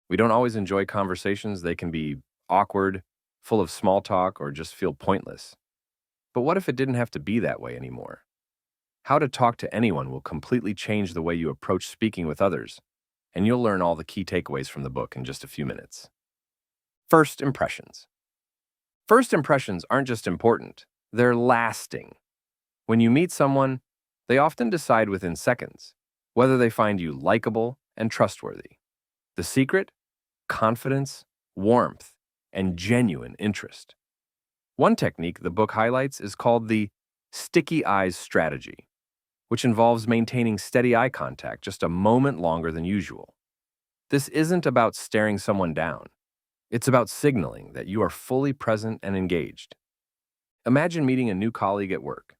We don't always enjoy conversations. They can be awkward, full of small talk, or just feel pointless. But what if it didn't have to be that way anymore? How to talk to anyone will completely change the way you approach speaking with others, and you'll learn all the key takeaways from the book in just a few minutes. First impressions. First impressions aren't just important, they're lasting. When you meet someone, they often decide within seconds whether they find you likable and trustworthy. The secret? Confidence, warmth, and genuine interest. One technique the book highlights is called the sticky eyes strategy, which involves maintaining steady eye contact just a moment longer than usual. This isn't about staring someone down. It's about signaling that you are fully present and engaged. Imagine meeting a new colleague at work.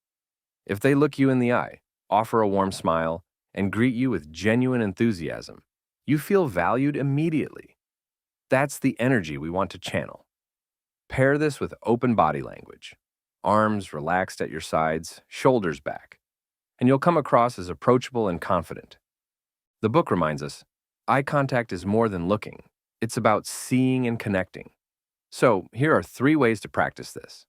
If they look you in the eye, offer a warm smile, and greet you with genuine enthusiasm, you feel valued immediately. That's the energy we want to channel. Pair this with open body language. Arms relaxed at your sides, shoulders back, and you'll come across as approachable and confident. The book reminds us, eye contact is more than looking. It's about seeing and connecting. So, here are 3 ways to practice this.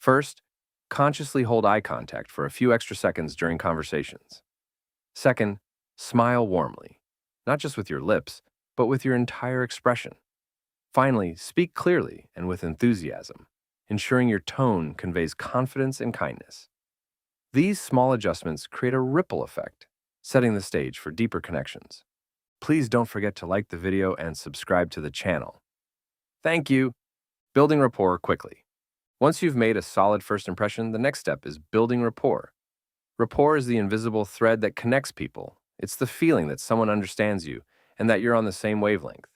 First, consciously hold eye contact for a few extra seconds during conversations. Second, smile warmly, not just with your lips, but with your entire expression. Finally, speak clearly and with enthusiasm, ensuring your tone conveys confidence and kindness. These small adjustments create a ripple effect, setting the stage for deeper connections. Please don't forget to like the video and subscribe to the channel. Thank you. Building rapport quickly. Once you've made a solid first impression, the next step is building rapport. Rapport is the invisible thread that connects people. It's the feeling that someone understands you and that you're on the same wavelength.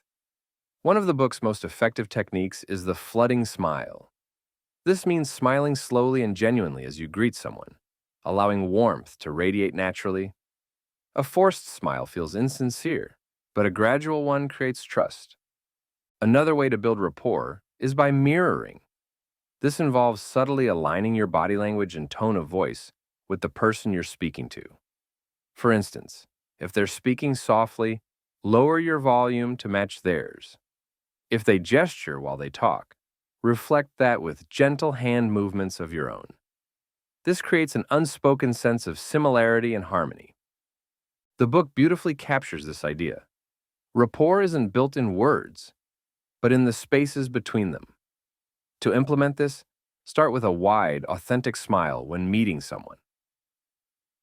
One of the book's most effective techniques is the flooding smile. This means smiling slowly and genuinely as you greet someone, allowing warmth to radiate naturally. A forced smile feels insincere, but a gradual one creates trust. Another way to build rapport is by mirroring. This involves subtly aligning your body language and tone of voice with the person you're speaking to. For instance, if they're speaking softly, lower your volume to match theirs. If they gesture while they talk, reflect that with gentle hand movements of your own. This creates an unspoken sense of similarity and harmony. The book beautifully captures this idea. Rapport isn't built in words, but in the spaces between them. To implement this, start with a wide, authentic smile when meeting someone.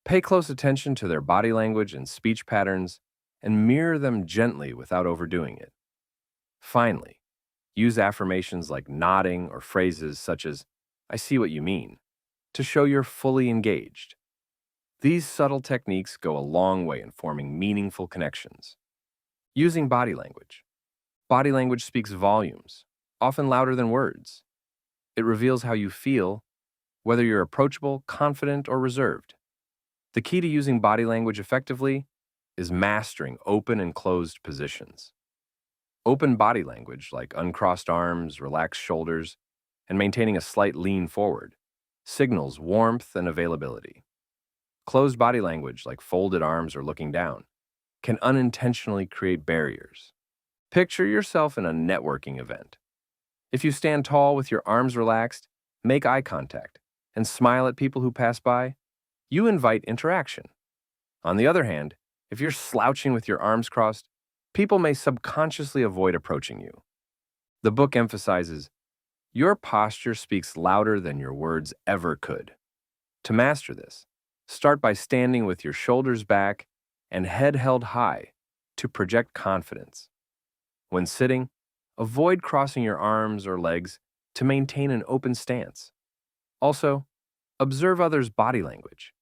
Pay close attention to their body language and speech patterns, and mirror them gently without overdoing it. Finally, use affirmations like nodding or phrases such as, "I see what you mean," to show you're fully engaged. These subtle techniques go a long way in forming meaningful connections. Using body language. Body language speaks volumes, often louder than words. It reveals how you feel, whether you're approachable, confident, or reserved. The key to using body language effectively is mastering open and closed positions. Open body language, like uncrossed arms, relaxed shoulders, and maintaining a slight lean forward, signals warmth and availability. Closed body language, like folded arms or looking down, can unintentionally create barriers. Picture yourself in a networking event. If you stand tall with your arms relaxed, make eye contact, and smile at people who pass by, you invite interaction. On the other hand, if you're slouching with your arms crossed, people may subconsciously avoid approaching you. The book emphasizes, your posture speaks louder than your words ever could. To master this, start by standing with your shoulders back and head held high to project confidence. When sitting, avoid crossing your arms or legs to maintain an open stance. Also, observe others' body language.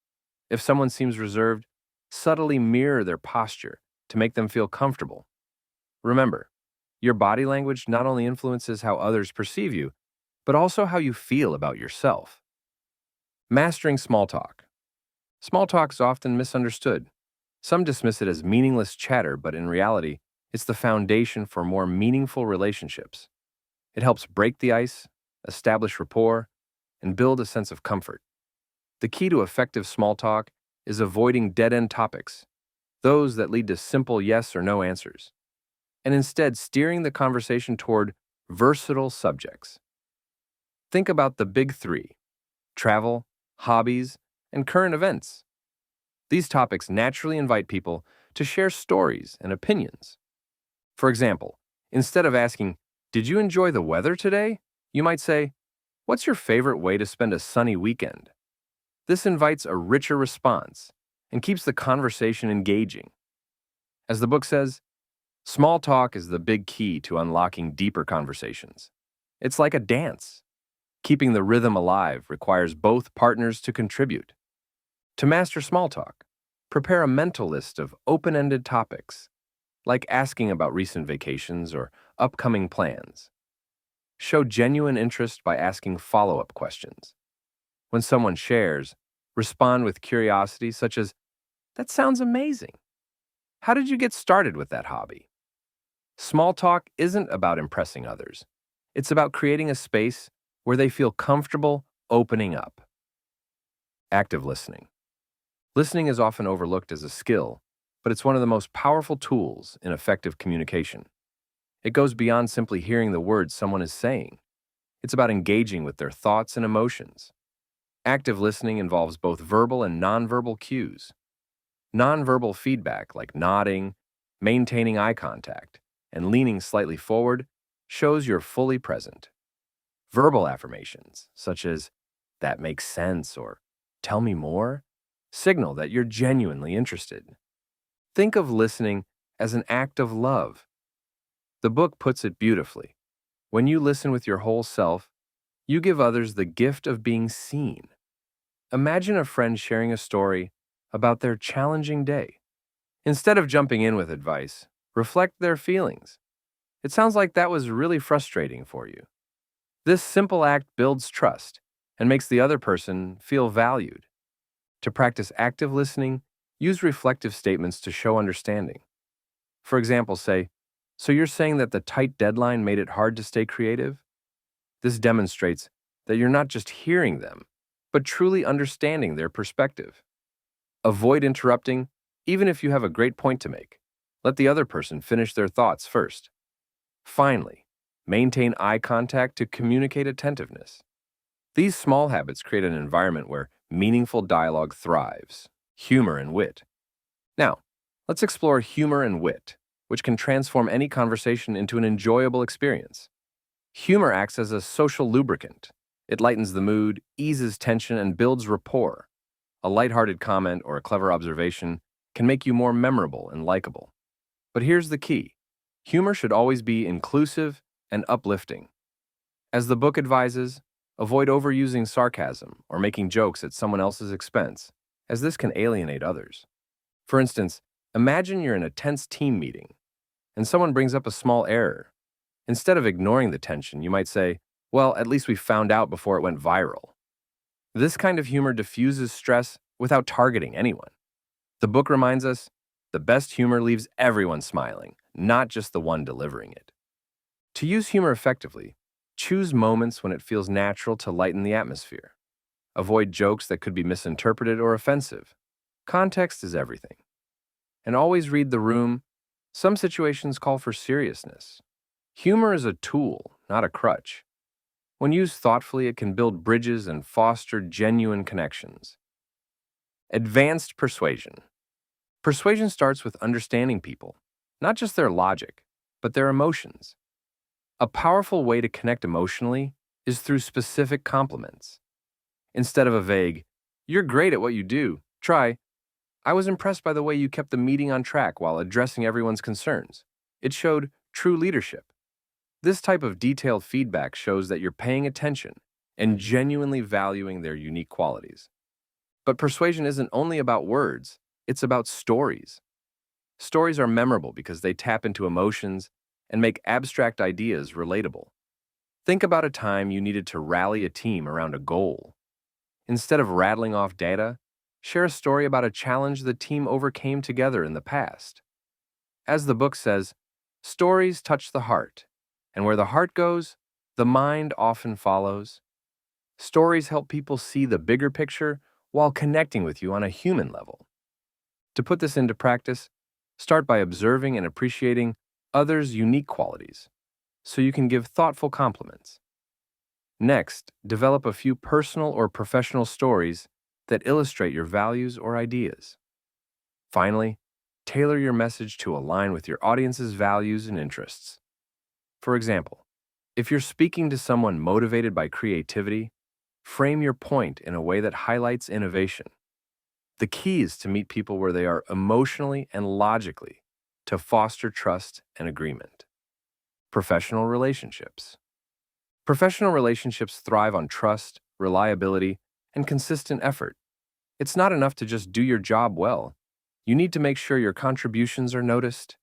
If someone seems reserved, subtly mirror their posture to make them feel comfortable. Remember, your body language not only influences how others perceive you, but also how you feel about yourself. Mastering small talk. Small talk is often misunderstood. Some dismiss it as meaningless chatter, but in reality, it's the foundation for more meaningful relationships. It helps break the ice, establish rapport, and build a sense of comfort. The key to effective small talk is avoiding dead-end topics, those that lead to simple yes or no answers. and instead steering the conversation toward versatile subjects. Think about the big three: travel, hobbies, and current events. These topics naturally invite people to share stories and opinions. For example, instead of asking, "Did you enjoy the weather today?" you might say, "What's your favorite way to spend a sunny weekend?" This invites a richer response and keeps the conversation engaging. As the book says, small talk is the big key to unlocking deeper conversations. It's like a dance. Keeping the rhythm alive requires both partners to contribute. To master small talk, prepare a mental list of open-ended topics, like asking about recent vacations or upcoming plans. Show genuine interest by asking follow-up questions. When someone shares, respond with curiosity such as, "That sounds amazing. How did you get started with that hobby?" Small talk isn't about impressing others. It's about creating a space where they feel comfortable opening up. Active listening. Listening is often overlooked as a skill, but it's one of the most powerful tools in effective communication. It goes beyond simply hearing the words someone is saying. It's about engaging with their thoughts and emotions. Active listening involves both verbal and nonverbal cues. Nonverbal feedback, like nodding, maintaining eye contact, and leaning slightly forward, shows you're fully present. Verbal affirmations, such as, "That makes sense," or "Tell me more," signal that you're genuinely interested. Think of listening as an act of love. The book puts it beautifully. When you listen with your whole self, you give others the gift of being seen. Imagine a friend sharing a story about their challenging day. Instead of jumping in with advice, reflect their feelings. "It sounds like that was really frustrating for you." This simple act builds trust and makes the other person feel valued. To practice active listening, use reflective statements to show understanding. For example, say, "So you're saying that the tight deadline made it hard to stay creative?" This demonstrates that you're not just hearing them, but truly understanding their perspective. Avoid interrupting, even if you have a great point to make. Let the other person finish their thoughts first. Finally, maintain eye contact to communicate attentiveness. These small habits create an environment where meaningful dialogue thrives. Humor and wit. Now, let's explore humor and wit, which can transform any conversation into an enjoyable experience. Humor acts as a social lubricant. It lightens the mood, eases tension, and builds rapport. A lighthearted comment or a clever observation can make you more memorable and likable. But here's the key. Humor should always be inclusive and uplifting. As the book advises, avoid overusing sarcasm or making jokes at someone else's expense, as this can alienate others. For instance, imagine you're in a tense team meeting and someone brings up a small error. Instead of ignoring the tension, you might say, "Well, at least we found out before it went viral." This kind of humor diffuses stress without targeting anyone. The book reminds us, the best humor leaves everyone smiling, not just the one delivering it. To use humor effectively, choose moments when it feels natural to lighten the atmosphere. Avoid jokes that could be misinterpreted or offensive. Context is everything. And always read the room. Some situations call for seriousness. Humor is a tool, not a crutch. When used thoughtfully, it can build bridges and foster genuine connections. Advanced persuasion. Persuasion starts with understanding people, not just their logic, but their emotions. A powerful way to connect emotionally is through specific compliments. Instead of a vague, "You're great at what you do," try, "I was impressed by the way you kept the meeting on track while addressing everyone's concerns. It showed true leadership." This type of detailed feedback shows that you're paying attention and genuinely valuing their unique qualities. But persuasion isn't only about words, it's about stories. Stories are memorable because they tap into emotions and make abstract ideas relatable. Think about a time you needed to rally a team around a goal. Instead of rattling off data, share a story about a challenge the team overcame together in the past. As the book says, stories touch the heart, and where the heart goes, the mind often follows. Stories help people see the bigger picture while connecting with you on a human level. To put this into practice, start by observing and appreciating others' unique qualities so you can give thoughtful compliments. Next, develop a few personal or professional stories that illustrate your values or ideas. Finally, tailor your message to align with your audience's values and interests. For example, if you're speaking to someone motivated by creativity, frame your point in a way that highlights innovation. The key is to meet people where they are emotionally and logically to foster trust and agreement. Professional relationships. Professional relationships thrive on trust, reliability, and consistent effort. It's not enough to just do your job well. You need to make sure your contributions are noticed.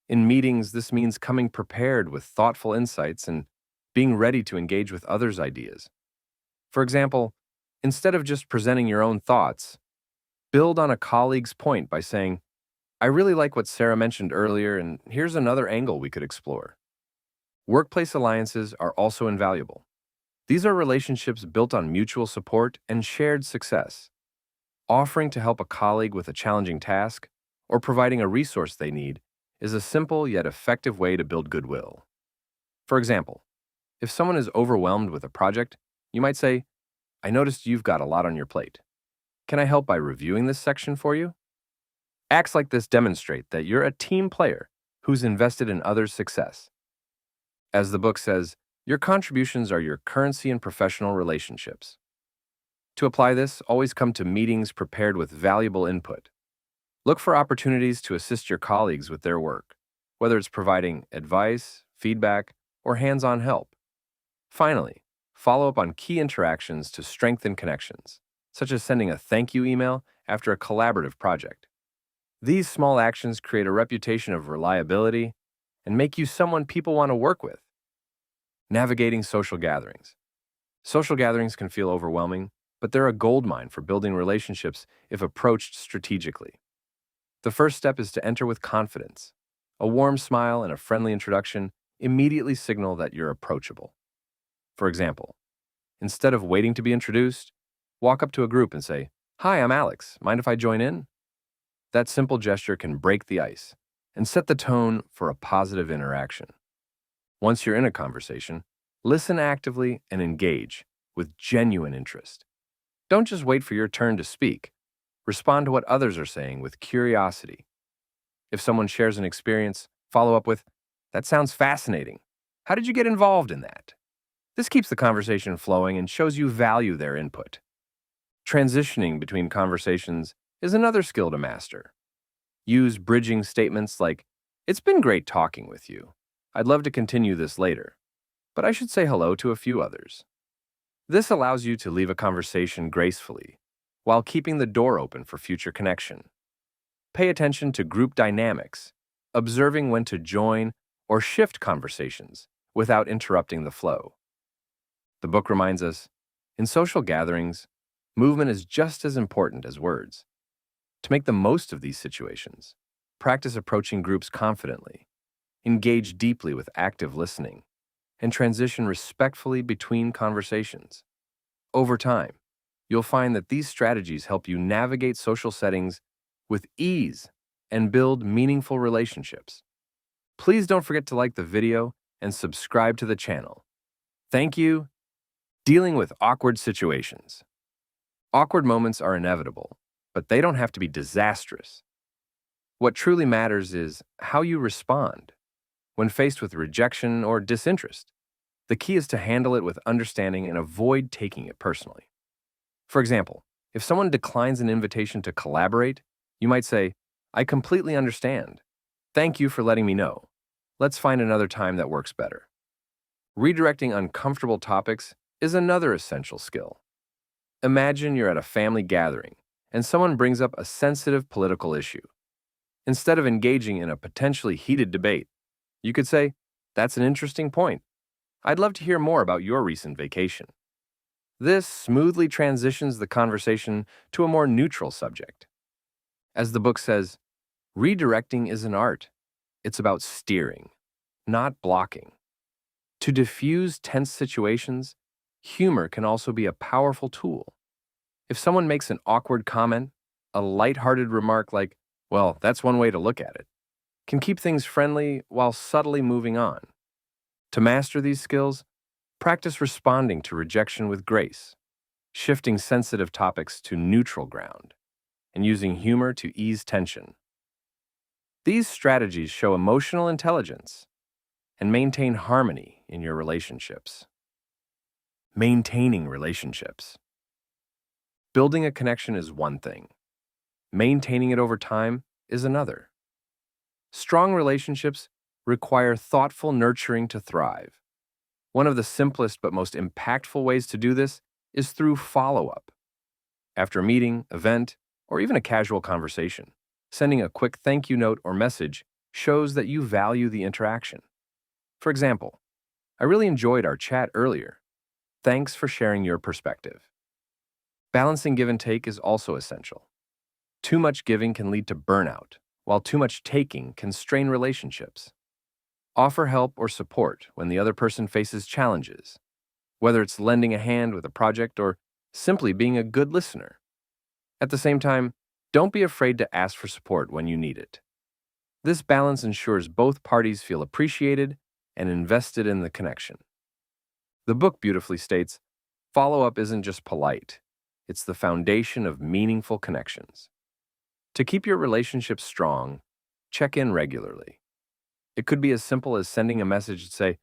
In meetings, this means coming prepared with thoughtful insights and being ready to engage with others' ideas. For example, instead of just presenting your own thoughts, build on a colleague's point by saying, "I really like what Sarah mentioned earlier, and here's another angle we could explore." Workplace alliances are also invaluable. These are relationships built on mutual support and shared success. Offering to help a colleague with a challenging task or providing a resource they need is a simple yet effective way to build goodwill. For example, if someone is overwhelmed with a project, you might say, "I noticed you've got a lot on your plate. Can I help by reviewing this section for you?" Acts like this demonstrate that you're a team player who's invested in others' success. As the book says, your contributions are your currency in professional relationships. To apply this, always come to meetings prepared with valuable input. Look for opportunities to assist your colleagues with their work, whether it's providing advice, feedback, or hands-on help. Finally, follow up on key interactions to strengthen connections, such as sending a thank you email after a collaborative project. These small actions create a reputation of reliability and make you someone people want to work with. Navigating social gatherings. Social gatherings can feel overwhelming, but they're a goldmine for building relationships if approached strategically. The first step is to enter with confidence. A warm smile and a friendly introduction immediately signal that you're approachable. For example, instead of waiting to be introduced, walk up to a group and say, "Hi, I'm Alex. Mind if I join in?" That simple gesture can break the ice and set the tone for a positive interaction. Once you're in a conversation, listen actively and engage with genuine interest. Don't just wait for your turn to speak. Respond to what others are saying with curiosity. If someone shares an experience, follow up with, "That sounds fascinating. How did you get involved in that?" This keeps the conversation flowing and shows you value their input. Transitioning between conversations is another skill to master. Use bridging statements like, "It's been great talking with you. I'd love to continue this later, but I should say hello to a few others." This allows you to leave a conversation gracefully while keeping the door open for future connection. Pay attention to group dynamics, observing when to join or shift conversations without interrupting the flow. The book reminds us, in social gatherings, movement is just as important as words. To make the most of these situations, practice approaching groups confidently, engage deeply with active listening, and transition respectfully between conversations. Over time, you'll find that these strategies help you navigate social settings with ease and build meaningful relationships. Please don't forget to like the video and subscribe to the channel. Thank you. Dealing with awkward situations. Awkward moments are inevitable, but they don't have to be disastrous. What truly matters is how you respond when faced with rejection or disinterest. The key is to handle it with understanding and avoid taking it personally. For example, if someone declines an invitation to collaborate, you might say, "I completely understand. Thank you for letting me know. Let's find another time that works better." Redirecting uncomfortable topics is another essential skill. Imagine you're at a family gathering and someone brings up a sensitive political issue. Instead of engaging in a potentially heated debate, you could say, "That's an interesting point. I'd love to hear more about your recent vacation." This smoothly transitions the conversation to a more neutral subject. As the book says, redirecting is an art. It's about steering, not blocking. To diffuse tense situations, humor can also be a powerful tool. If someone makes an awkward comment, a lighthearted remark like, "Well, that's one way to look at it," can keep things friendly while subtly moving on. To master these skills, practice responding to rejection with grace, shifting sensitive topics to neutral ground, and using humor to ease tension. These strategies show emotional intelligence and maintain harmony in your relationships. Maintaining relationships. Building a connection is one thing. Maintaining it over time is another. Strong relationships require thoughtful nurturing to thrive. One of the simplest but most impactful ways to do this is through follow-up. After a meeting, event, or even a casual conversation, sending a quick thank you note or message shows that you value the interaction. For example, I really enjoyed our chat earlier. Thanks for sharing your perspective. Balancing give and take is also essential. Too much giving can lead to burnout, while too much taking can strain relationships. Offer help or support when the other person faces challenges, whether it's lending a hand with a project or simply being a good listener. At the same time, don't be afraid to ask for support when you need it. This balance ensures both parties feel appreciated and invested in the connection. The book beautifully states, follow-up isn't just polite, it's the foundation of meaningful connections. To keep your relationship strong, check in regularly. It could be as simple as sending a message to say,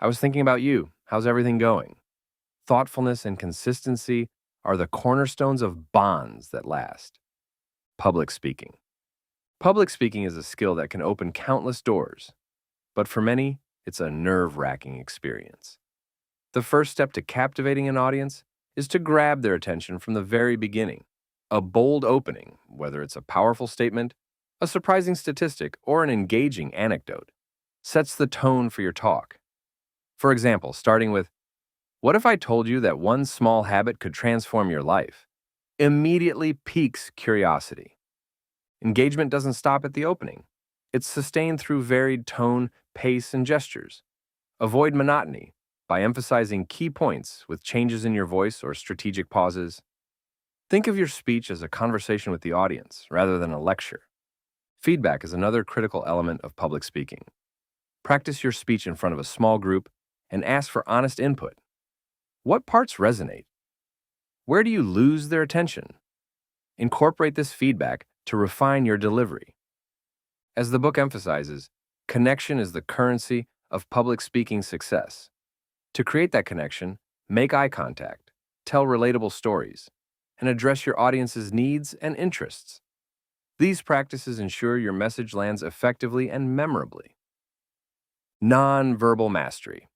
I was thinking about you, how's everything going? Thoughtfulness and consistency are the cornerstones of bonds that last. Public speaking. Public speaking is a skill that can open countless doors, but for many, it's a nerve-wracking experience. The first step to captivating an audience is to grab their attention from the very beginning. A bold opening, whether it's a powerful statement, a surprising statistic, or an engaging anecdote, sets the tone for your talk. For example, starting with, what if I told you that one small habit could transform your life? Immediately piques curiosity. Engagement doesn't stop at the opening. It's sustained through varied tone, pace, and gestures. Avoid monotony by emphasizing key points with changes in your voice or strategic pauses. Think of your speech as a conversation with the audience rather than a lecture. Feedback is another critical element of public speaking. Practice your speech in front of a small group and ask for honest input. What parts resonate? Where do you lose their attention? Incorporate this feedback to refine your delivery. As the book emphasizes, connection is the currency of public speaking success. To create that connection, make eye contact, tell relatable stories, and address your audience's needs and interests. These practices ensure your message lands effectively and memorably. Nonverbal mastery.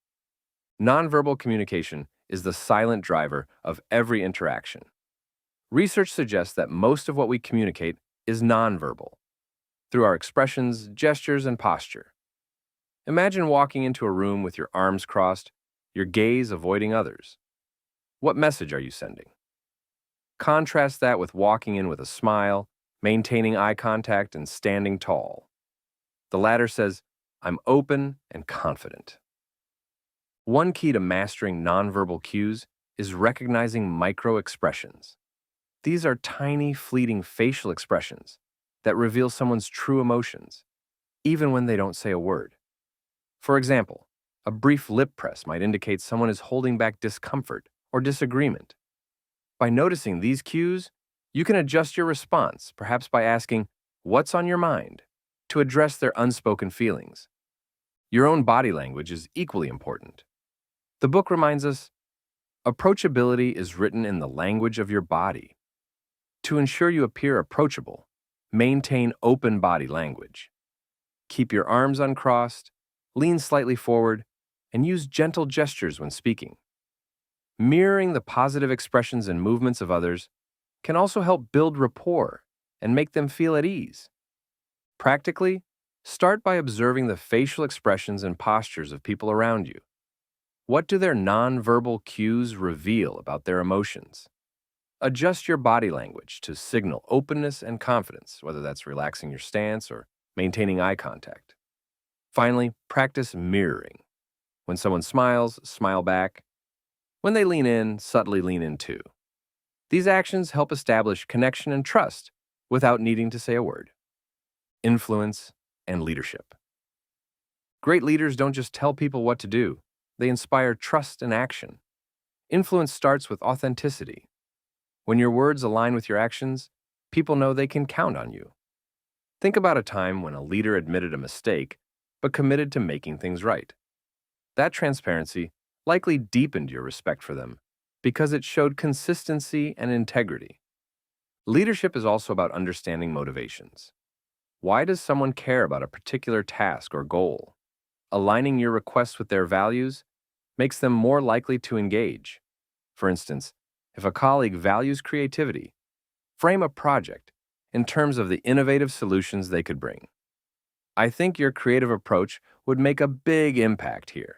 Nonverbal communication is the silent driver of every interaction. Research suggests that most of what we communicate is nonverbal, through our expressions, gestures, and posture. Imagine walking into a room with your arms crossed, your gaze avoiding others. What message are you sending? Contrast that with walking in with a smile, maintaining eye contact, and standing tall. The latter says, I'm open and confident. One key to mastering nonverbal cues is recognizing micro-expressions. These are tiny, fleeting facial expressions that reveal someone's true emotions, even when they don't say a word. For example, a brief lip press might indicate someone is holding back discomfort or disagreement. By noticing these cues, you can adjust your response, perhaps by asking, what's on your mind, to address their unspoken feelings. Your own body language is equally important. The book reminds us, approachability is written in the language of your body. To ensure you appear approachable, maintain open body language. Keep your arms uncrossed, lean slightly forward, and use gentle gestures when speaking. Mirroring the positive expressions and movements of others can also help build rapport and make them feel at ease. Practically, start by observing the facial expressions and postures of people around you. What do their nonverbal cues reveal about their emotions? Adjust your body language to signal openness and confidence, whether that's relaxing your stance or maintaining eye contact. Finally, practice mirroring. When someone smiles, smile back. When they lean in, subtly lean in too. These actions help establish connection and trust without needing to say a word. Influence and leadership. Great leaders don't just tell people what to do, they inspire trust and action. Influence starts with authenticity. When your words align with your actions, people know they can count on you. Think about a time when a leader admitted a mistake, but committed to making things right. That transparency likely deepened your respect for them because it showed consistency and integrity. Leadership is also about understanding motivations. Why does someone care about a particular task or goal? Aligning your requests with their values makes them more likely to engage. For instance, if a colleague values creativity, frame a project in terms of the innovative solutions they could bring. I think your creative approach would make a big impact here.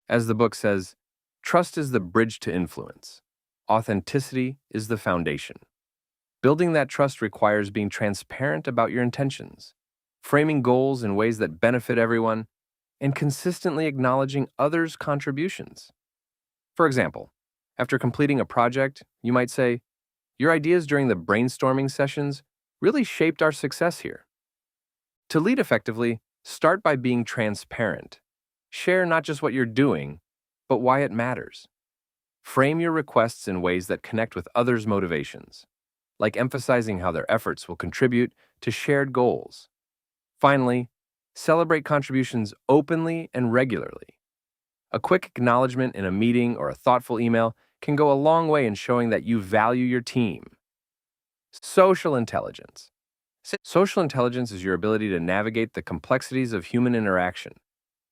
As the book says, trust is the bridge to influence. Authenticity is the foundation. Building that trust requires being transparent about your intentions, framing goals in ways that benefit everyone, and consistently acknowledging others' contributions. For example, after completing a project, you might say, "Your ideas during the brainstorming sessions really shaped our success here." To lead effectively, start by being transparent. Share not just what you're doing, but why it matters. Frame your requests in ways that connect with others' motivations, like emphasizing how their efforts will contribute to shared goals. Finally, celebrate contributions openly and regularly. A quick acknowledgement in a meeting or a thoughtful email can go a long way in showing that you value your team. Social intelligence. Social intelligence is your ability to navigate the complexities of human interaction.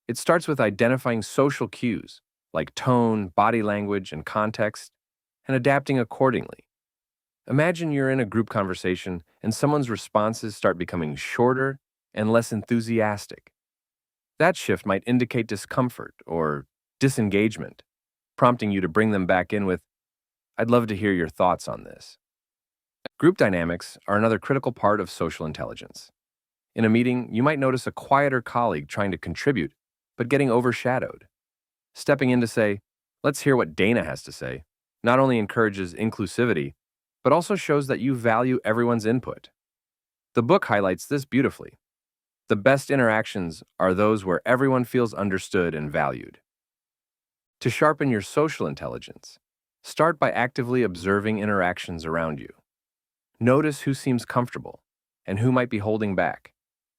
It starts with identifying social cues, like tone, body language, and context, and adapting accordingly. Imagine you're in a group conversation and someone's responses start becoming shorter and less enthusiastic. That shift might indicate discomfort or disengagement, prompting you to bring them back in with, "I'd love to hear your thoughts on this." Group dynamics are another critical part of social intelligence. In a meeting, you might notice a quieter colleague trying to contribute, but getting overshadowed. Stepping in to say, "Let's hear what Dana has to say," not only encourages inclusivity, but also shows that you value everyone's input. The book highlights this beautifully. The best interactions are those where everyone feels understood and valued. To sharpen your social intelligence, start by actively observing interactions around you. Notice who seems comfortable and who might be holding back,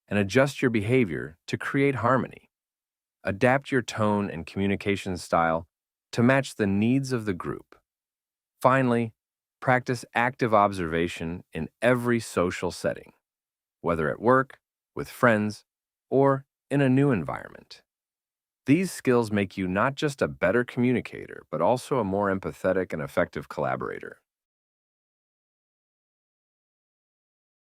and adjust your behavior to create harmony. Adapt your tone and communication style to match the needs of the group. Finally, practice active observation in every social setting, whether at work, with friends, or in a new environment. These skills make you not just a better communicator, but also a more empathetic and effective collaborator.